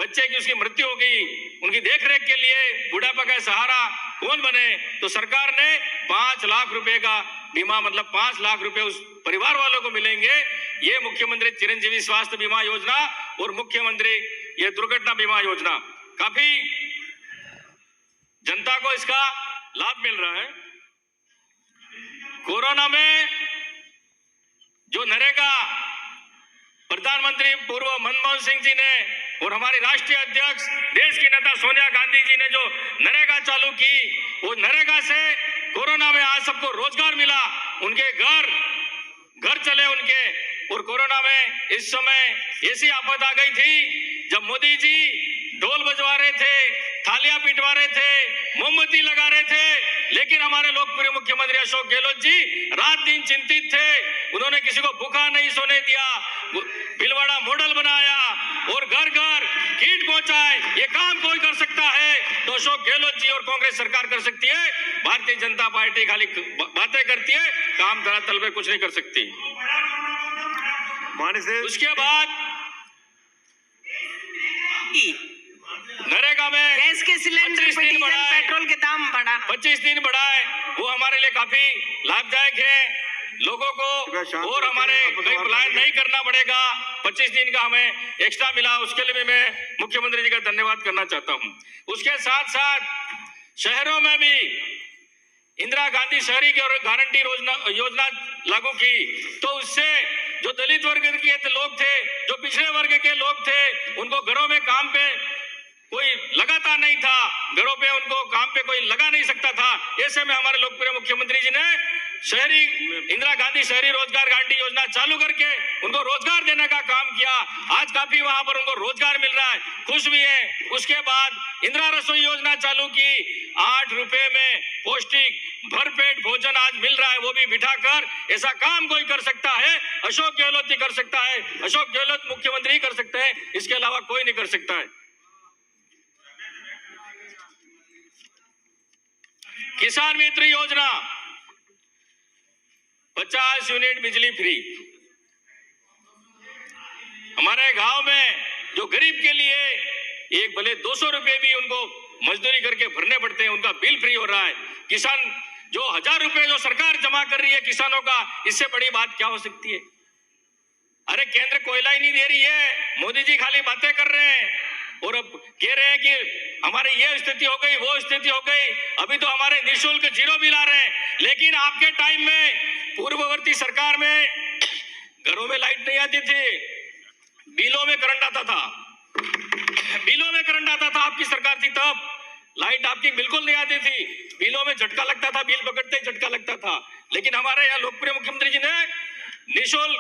बच्चे की उसकी मृत्यु हो गई, उनकी देखरेख के लिए बुढ़ापा का सहारा कौन बने? तो सरकार ने 5 लाख रुपए का बीमा, मतलब 5 लाख रुपए उस परिवार वालों को मिलेंगे। ये मुख्यमंत्री चिरंजीवी स्वास्थ्य बीमा योजना और मुख्यमंत्री ये दुर्घटना बीमा योजना, काफी जनता को इसका लाभ मिल रहा है। कोरोना में जो नरेगा प्रधानमंत्री पूर्व मनमोहन सिंह जी ने और हमारी राष्ट्रीय अध्यक्ष देश की नेता सोनिया गांधी जी ने जो नरेगा चालू की, वो नरेगा से कोरोना में आज सबको रोजगार मिला, उनके घर चले उनके। और कोरोना में इस समय ऐसी आफत आ गई थी जब मोदी जी ढोल बजवा रहे थे, थालियां पिटवा रहे थे, मोमबत्ती लगा रहे थे, लेकिन हमारे लोकप्रिय मुख्यमंत्री अशोक गहलोत जी रात दिन चिंतित थे। उन्होंने किसी को भूखा नहीं सोने दिया, भीलवाड़ा मॉडल बनाया और घर घर किट पहुंचाए। ये काम कोई कर सकता है तो अशोक गहलोत जी और कांग्रेस सरकार कर सकती है। भारतीय जनता पार्टी खाली बातें करती है, काम धरातल पे कुछ नहीं कर सकती। उसके बाद नरेगा में गैस के सिलेंडर, पेट्रोल के दाम बढ़ा 25 दिन बढ़ाए, वो हमारे लिए काफी लाभदायक है। लोगों को और हमारे कहीं पलायन नहीं करना पड़ेगा। 25 दिन का हमें एक्स्ट्रा मिला, उसके लिए भी मैं मुख्यमंत्री जी का धन्यवाद करना चाहता हूं। उसके साथ साथ शहरों में भी इंदिरा गांधी शहरी गारंटी योजना लागू की, तो उससे जो दलित वर्ग के लोग थे, जो पिछड़े वर्ग के लोग थे, उनको घरों में काम पे कोई लगाता नहीं था, घरों पे उनको काम पे कोई लगा नहीं सकता था। ऐसे में हमारे लोकप्रिय मुख्यमंत्री जी ने शहरी इंदिरा गांधी शहरी रोजगार गारंटी योजना चालू करके उनको रोजगार देने का काम किया। आज काफी वहां पर उनको रोजगार मिल रहा है, खुश भी है। उसके बाद इंदिरा रसोई योजना चालू की, 8 रुपए में पौष्टिक भरपेट भोजन आज मिल रहा है, वो भी बिठाकर। ऐसा काम कोई कर सकता है, अशोक गहलोत ही कर सकता है, अशोक गहलोत मुख्यमंत्री ही कर सकते हैं, इसके अलावा कोई नहीं कर सकता है। किसान मित्र योजना, 50 यूनिट बिजली फ्री। हमारे गांव में जो गरीब के लिए एक भले 200 रुपए भी उनको मजदूरी करके भरने पड़ते हैं, उनका बिल फ्री हो रहा है। किसान जो 1000 रुपए जो सरकार जमा कर रही है किसानों का, इससे बड़ी बात क्या हो सकती है? अरे केंद्र कोयला ही नहीं दे रही है, मोदी जी खाली बातें कर रहे हैं और अब कह रहे हैं कि हमारी ये स्थिति हो गई, वो स्थिति हो गई। अभी तो हमारे निःशुल्क 0 बिल आ रहे हैं, लेकिन आपके टाइम में पूर्ववर्ती सरकार में घरों में लाइट नहीं आती थी, बिलों में करंट आता था, बिलों में करंट आता था। आपकी सरकार थी तब लाइट आपकी बिल्कुल नहीं आती थी, बिलों में झटका लगता था, बिल पकड़ते ही झटका लगता था। लेकिन हमारे यहाँ लोकप्रिय मुख्यमंत्री जी ने निःशुल्क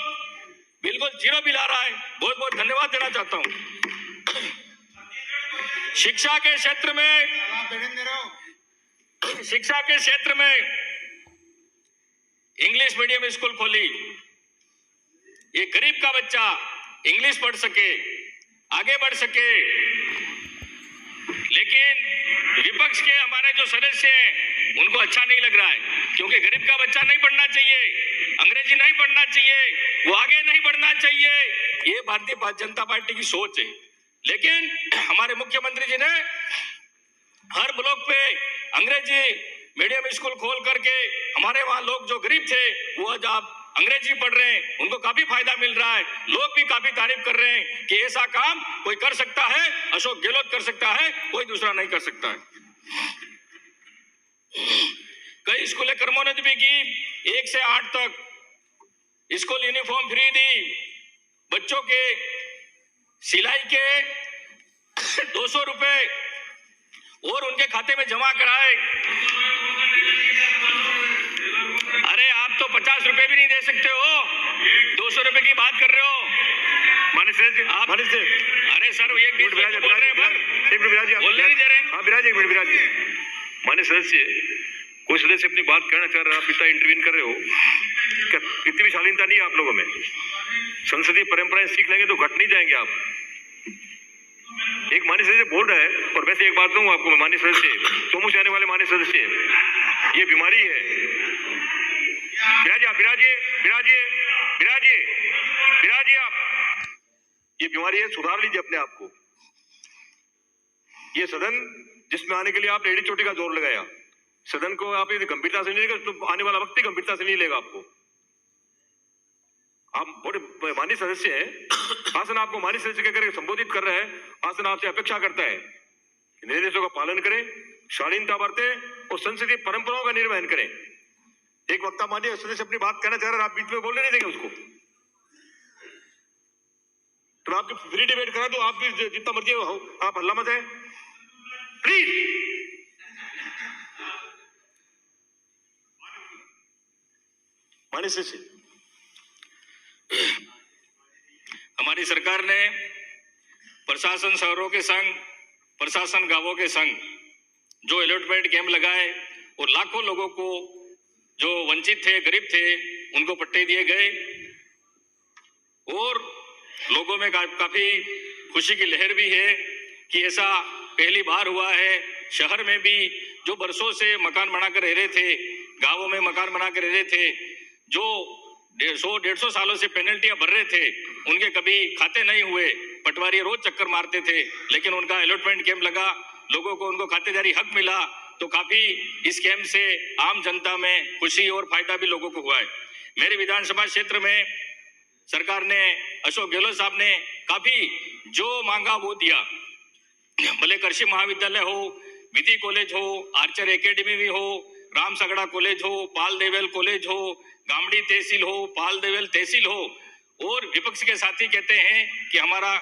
बिल्कुल 0 बिल आ रहा है, बहुत बहुत धन्यवाद देना चाहता हूँ। शिक्षा के क्षेत्र में इंग्लिश मीडियम स्कूल खोली, ये गरीब का बच्चा इंग्लिश पढ़ सके, आगे बढ़ सके। लेकिन विपक्ष के हमारे जो सदस्य हैं उनको अच्छा नहीं लग रहा है, क्योंकि गरीब का बच्चा नहीं पढ़ना चाहिए, अंग्रेजी नहीं पढ़ना चाहिए, वो आगे नहीं बढ़ना चाहिए। ये भारतीय जनता पार्टी की सोच है। लेकिन हमारे मुख्यमंत्री जी ने हर ब्लॉक पे अंग्रेजी मीडियम स्कूल खोल करके हमारे वहां लोग जो गरीब थे वो आज आप अंग्रेजी पढ़ रहे हैं, उनको काफी फायदा मिल रहा है। लोग भी काफी तारीफ कर रहे हैं कि ऐसा काम कोई कर सकता है, अशोक गहलोत कर सकता है, कोई दूसरा नहीं कर सकता है। कई स्कूलें क्रमोन्नति भी की, 1 से 8 तक स्कूल यूनिफॉर्म फ्री दी, बच्चों के सिलाई के 200 रुपए और उनके खाते में जमा कराए। अरे आप तो 50 रुपए भी नहीं दे सकते हो, 200 रुपए की बात कर रहे हो। अरे सर ये बोल रहे हैं, बोलने नहीं दे रहे। हाँ बिराज, एक मिनट बिराज। माननीय सदस्य, कोई सदस्य अपनी बात कहना चाह रहा है, आप इतना इंटरवीन कर रहे हो, क्या इतनी भी शालीनता नहीं है आप लोगों में? संसदीय परंपराएं सीख लेंगे तो घट नहीं जाएंगे आप। एक माननीय सदस्य बोल रहा है, और वैसे एक बात कहूँ आपको, माननीय सदस्य, सोमू से आने वाले माननीय सदस्य, ये बीमारी है। बिराजिए आप, ये बीमारी है, सुधार लीजिए अपने आप को। ये सदन जिसमें आने के लिए आपने एड़ी चोटी का जोर लगाया, सदन को आप यदि गंभीरता से नहीं लेगा तो आने वाला वक्त ही गंभीरता से नहीं लेगा आपको। आप बड़े माननीय सदस्य हैं, आसन आपको माननीय सदस्य कहकर संबोधित कर रहे हैं, आसन आपसे अपेक्षा करता है कि निर्देशों का पालन करें, शालीनता बरतें और संसदीय परंपराओं का निर्वहन करें। एक वक्ता माननीय सदस्य अपनी बात कहना चाह रहे हैं, आप बीच में बोलने नहीं देंगे उसको, तो आपकी फ्री डिबेट करा दो, आप भी जितना मर्जी हो, आप हल्ला मत है प्लीज। माननीय सदस्य, हमारी सरकार ने प्रशासन शहरों के संग, प्रशासन गांवों के संग जो अलॉटमेंट कैंप लगाए और लाखों लोगों को जो वंचित थे, गरीब थे, उनको पट्टे दिए गए और लोगों में काफी खुशी की लहर भी है कि ऐसा पहली बार हुआ है। शहर में भी जो बरसों से मकान बनाकर रह रहे थे, गांवों में मकान बनाकर रह रहे थे, जो 100-150 सालों से पेनल्टियां भर रहे थे, उनके कभी खाते नहीं हुए, पटवारी रोज चक्कर मारते थे, लेकिन उनका अलॉटमेंट कैंप लगा, लोगों को उनको खातेदारी हक मिला, तो काफी इस कैंप से आम जनता में खुशी और फायदा भी लोगों को हुआ है। मेरे विधानसभा क्षेत्र में सरकार ने, अशोक गहलोत साहब ने काफी जो मांगा वो दिया, भले कृषि महाविद्यालय हो, विधि कॉलेज हो, आर्चर एकेडमी भी हो, राम सगड़ा कॉलेज हो, पाल देवेल कॉलेज हो, गामड़ी तहसील हो, पाल देवेल तहसील हो, और विपक्ष के साथी कहते हैं कि हमारा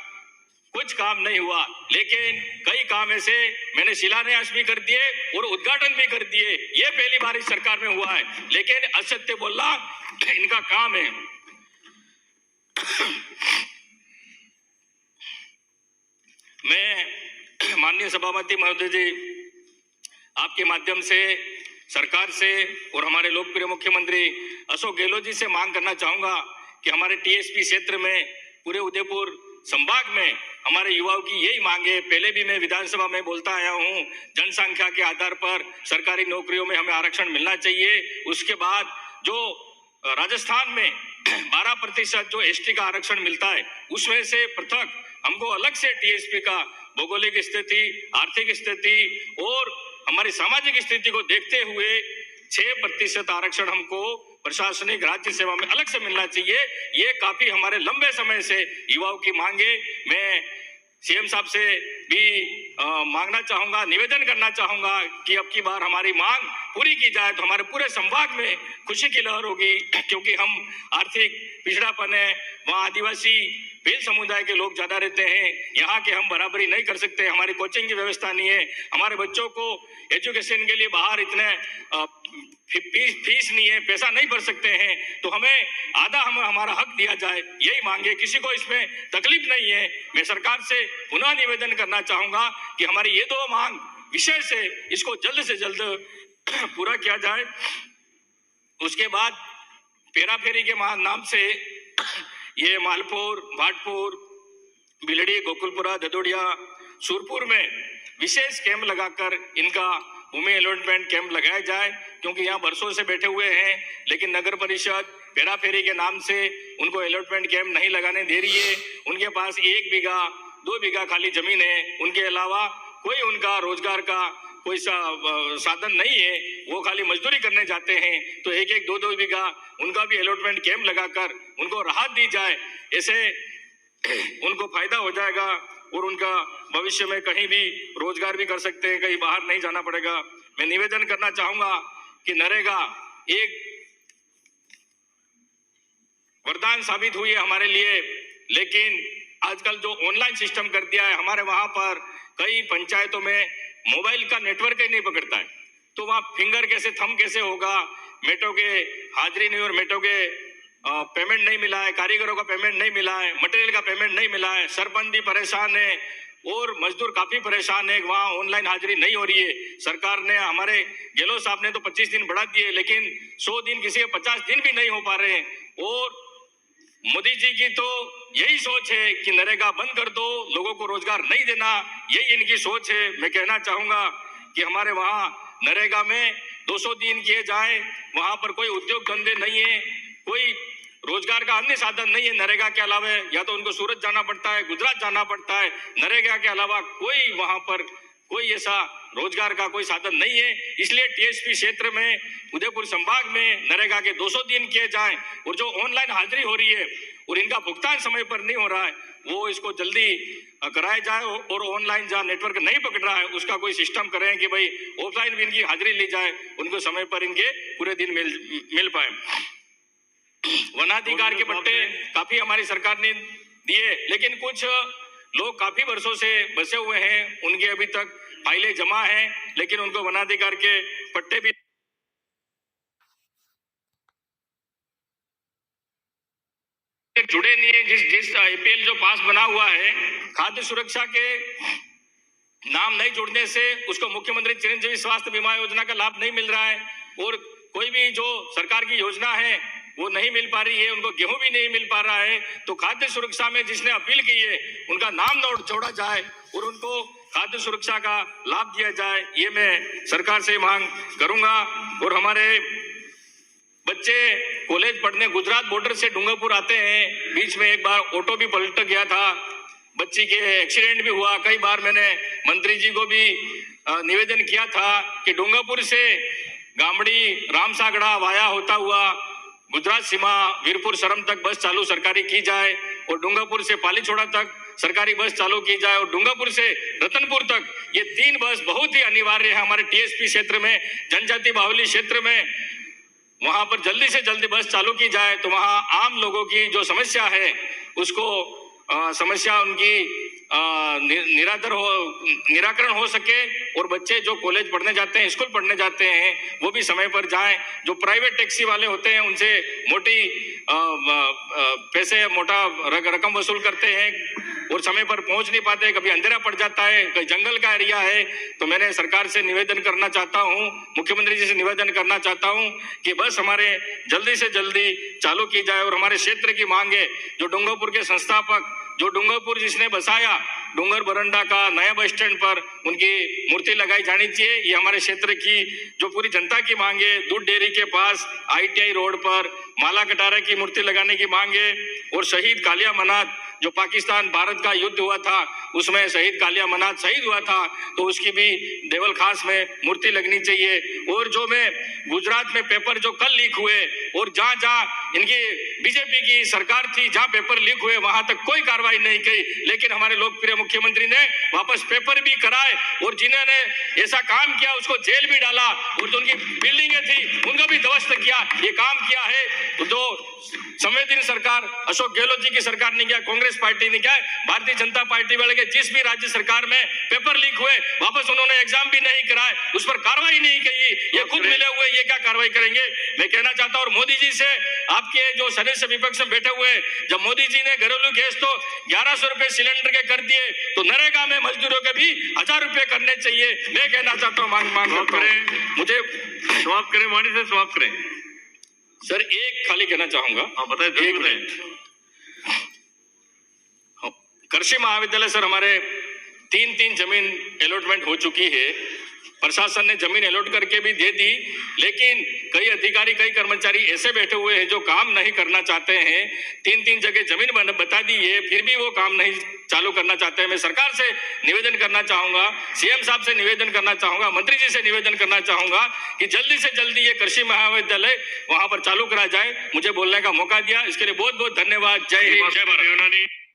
कुछ काम नहीं हुआ, लेकिन कई काम ऐसे मैंने शिलान्यास भी कर दिए और उद्घाटन भी कर दिए। ये पहली बार इस सरकार में हुआ है, लेकिन असत्य बोलना इनका काम है। मैं माननीय सभापति महोदय जी, आपके माध्यम से सरकार से और हमारे लोकप्रिय मुख्यमंत्री अशोक गहलोत जी से मांग करना चाहूंगा कि हमारे टीएसपी क्षेत्र में, पूरे उदयपुर संभाग में हमारे युवाओं की यही मांग है। पहले भी मैं विधानसभा में बोलता आया हूं, जनसंख्या के आधार पर सरकारी नौकरियों में हमें आरक्षण मिलना चाहिए। उसके बाद जो राजस्थान में 12% जो एसटी का आरक्षण मिलता है, उसमें से पृथक हमको अलग से टीएसपी का भौगोलिक स्थिति, आर्थिक स्थिति और हमारी सामाजिक स्थिति को देखते हुए 6% आरक्षण हमको प्रशासनिक राज्य सेवा में अलग से मिलना चाहिए। ये काफी हमारे लंबे समय से युवाओं की मांगे। मैं सीएम साहब से भी मांगना चाहूंगा, निवेदन करना चाहूंगा कि अब की बार हमारी मांग पूरी की जाए तो हमारे पूरे संभाग में खुशी की लहर होगी, क्योंकि हम आर्थिक पिछड़ापन है, वहाँ आदिवासी भील समुदाय के लोग ज्यादा रहते हैं, यहाँ के हम बराबरी नहीं कर सकते, हमारी कोचिंग की व्यवस्था नहीं है, हमारे बच्चों को एजुकेशन के लिए बाहर इतने फीस नहीं है, पैसा नहीं भर सकते हैं, तो हमें आधा हमारा हक दिया जाए, यही मांगे। किसी को इसमें तकलीफ नहीं है। मैं सरकार से पुनः निवेदन करना चाहूंगा कि हमारी ये दो मांग विशेष है, इसको जल्द से जल्द पूरा किया जाए। उसके बाद पेराफेरी के नाम से ये मालपुर, भाटपुर, बिलड़ी, गोकुलपुरा, ददोड़िया, सूरपुर में विशेष कैंप लगाकर इनका भूमि अलॉटमेंट कैंप लगाया जाए, क्योंकि यहाँ बरसों से बैठे हुए हैं, लेकिन नगर परिषद पेराफेरी के नाम से उनको अलॉटमेंट कैंप नहीं लगाने दे रही है। उनके पास 1 बीघा 2 बीघा खाली जमीन है, उनके अलावा कोई उनका रोजगार का कोई साधन नहीं है, वो खाली मजदूरी करने जाते हैं। तो 1-1, 2-2 बीघा उनका भी अलॉटमेंट कैंप लगाकर उनको राहत दी जाए, ऐसे उनको फायदा हो जाएगा और उनका भविष्य में कहीं भी रोजगार भी कर सकते हैं, कहीं बाहर नहीं जाना पड़ेगा। मैं निवेदन करना चाहूंगा कि नरेगा एक वरदान साबित हुई है हमारे लिए, लेकिन आजकल जो ऑनलाइन सिस्टम कर दिया है, हमारे वहां पर कई पंचायतों में मोबाइल का नेटवर्क ही नहीं पकड़ता है, तो वहां फिंगर कैसे, थंब कैसे होगा, मेटो के हाजिरी नहीं और मेटो के पेमेंट नहीं मिला है, कारीगरों का पेमेंट नहीं मिला है, मटेरियल का पेमेंट नहीं मिला है, सरपंच भी परेशान है और मजदूर काफी परेशान है, वहाँ ऑनलाइन हाजिरी नहीं हो रही है। सरकार ने, हमारे गहलोत साहब ने तो 25 दिन बढ़ा दिए, लेकिन 100 दिन, किसी के 50 दिन भी नहीं हो पा रहे हैं। और मोदी जी की तो यही सोच है कि नरेगा बंद कर दो, लोगों को रोजगार नहीं देना, यही इनकी सोच है। मैं कहना चाहूंगा कि हमारे वहाँ नरेगा में 200 दिन किए जाए, वहां पर कोई उद्योग धंधे नहीं है, कोई रोजगार का अन्य साधन नहीं है नरेगा के अलावा, या तो उनको सूरत जाना पड़ता है, गुजरात जाना पड़ता है, नरेगा के अलावा कोई वहां पर कोई ऐसा रोजगार का कोई साधन नहीं है। इसलिए टीएसपी क्षेत्र में उदयपुर संभाग में नरेगा के 200 दिन किए जाएं और जो ऑनलाइन हाजिरी हो रही है और इनका भुगतान समय पर नहीं हो रहा है वो इसको जल्दी कराया जाए और ऑनलाइन जहाँ नेटवर्क नहीं पकड़ रहा है उसका कोई सिस्टम करें कि भाई ऑफलाइन भी इनकी हाजिरी ली जाए, उनको समय पर इनके पूरे दिन मिल पाए। वनाधिकार के पट्टे काफी हमारी सरकार ने दिए, लेकिन कुछ लोग काफी वर्षों से बसे हुए हैं, उनके अभी तक फाइलें जमा हैं, लेकिन उनको वनाधिकार के पट्टे भी जुड़े नहीं है। जिस आईपीएल जो पास बना हुआ है, खाद्य सुरक्षा के नाम नहीं जुड़ने से उसको मुख्यमंत्री चिरंजीवी स्वास्थ्य बीमा योजना का लाभ नहीं मिल रहा है और कोई भी जो सरकार की योजना है वो नहीं मिल पा रही है, उनको गेहूं भी नहीं मिल पा रहा है। तो खाद्य सुरक्षा में जिसने अपील की है उनका नाम जोड़ा जाए और उनको खाद्य सुरक्षा का लाभ दिया जाए, ये मैं सरकार से मांग करूंगा। और हमारे बच्चे कॉलेज पढ़ने गुजरात बॉर्डर से डूंगरपुर आते हैं, बीच में एक बार ऑटो भी पलट गया था, बच्ची के एक्सीडेंट भी हुआ। कई बार मैंने मंत्री जी को भी निवेदन किया था कि डूंगरपुर से गामड़ी रामसागड़ा वाया होता हुआ गुजरात सीमा वीरपुर सरम तक बस चालू सरकारी की जाए और डूंगरपुर से पालीछोड़ा तक सरकारी बस चालू की जाए और डूंगरपुर से रतनपुर तक ये 3 बस बहुत ही अनिवार्य है हमारे टीएसपी क्षेत्र में, जनजाति बाहुल्य क्षेत्र में। वहां पर जल्दी से जल्दी बस चालू की जाए तो वहां आम लोगों की जो समस्या है उसको समस्या उनकी निराकरण हो सके और बच्चे जो कॉलेज पढ़ने जाते हैं, स्कूल पढ़ने जाते हैं, वो भी समय पर जाएं। जो प्राइवेट टैक्सी वाले होते हैं उनसे मोटा रकम वसूल करते हैं और समय पर पहुंच नहीं पाते, कभी अंधेरा पड़ जाता है, कहीं जंगल का एरिया है। तो मैंने सरकार से निवेदन करना चाहता हूं, मुख्यमंत्री जी से निवेदन करना चाहता हूं कि बस हमारे जल्दी से जल्दी चालू की जाए। और हमारे क्षेत्र की मांग है, जो डूंगरपुर के संस्थापक, जो डूंगरपुर जिसने बसाया, डूंगर बरंडा का नया बस स्टैंड पर उनकी मूर्ति लगाई जानी चाहिए। ये हमारे क्षेत्र की जो पूरी जनता की मांग है। दूध डेयरी के पास ITI रोड पर माला कटारा की मूर्ति लगाने की मांग है। और शहीद कालिया मनात, जो पाकिस्तान भारत का युद्ध हुआ था उसमें शहीद कालिया मनात शहीद हुआ था, तो उसकी भी देवल खास में मूर्ति लगनी चाहिए। और जो मैं गुजरात में पेपर जो कल लीक हुए और जहां जहां इनकी बीजेपी की सरकार थी, जहां पेपर लीक हुए वहां तक कोई कार्रवाई नहीं की, लेकिन हमारे लोकप्रिय मुख्यमंत्री ने वापस पेपर भी कराए और जिन्होंने ऐसा काम किया उसको जेल भी डाला और जो उनकी बिल्डिंगें थी उनको भी ध्वस्त किया। ये काम किया है तो जो संवेदनशील सरकार अशोक गहलोत जी की सरकार ने किया, कांग्रेस पार्टी ने किया, भारतीय जनता पार्टी वाले के जिस भी राज्य सरकार में पेपर लीक हुए वापस उन्होंने एग्जाम भी नहीं कराए, उस पर कार्रवाई नहीं की। ये खुद मिले हुए, ये क्या कार्रवाई करेंगे? मैं कहना चाहता हूं और मोदी जी से, आपके जो सदस्य विपक्ष में बैठे हुए, जब मोदी जी ने घरेलू गैस तो 1100 रुपए सिलेंडर के कर दिए, तो नरेगा में मजदूरों के भी 1000 रुपए करने चाहिए। मैं कहना चाहता हूँ, मांग करें, मुझे समाप्त करें, वाणी से समाप्त करें। सर एक खाली कहना चाहूंगा, बताएं। कृषि महाविद्यालय सर हमारे 3 जमीन अलॉटमेंट हो चुकी है, प्रशासन ने जमीन अलॉट करके भी दे दी, लेकिन कई अधिकारी कई कर्मचारी ऐसे बैठे हुए हैं जो काम नहीं करना चाहते हैं। 3 जगह जमीन बता दी है, फिर भी वो काम नहीं चालू करना चाहते हैं। मैं सरकार से निवेदन करना चाहूंगा, CM साहब से निवेदन करना चाहूंगा, मंत्री जी से निवेदन करना चाहूंगा कि जल्दी से जल्दी ये कृषि महाविद्यालय वहां पर चालू करा जाए। मुझे बोलने का मौका दिया, इसके लिए बहुत बहुत धन्यवाद। जय हिंद, जय भारत।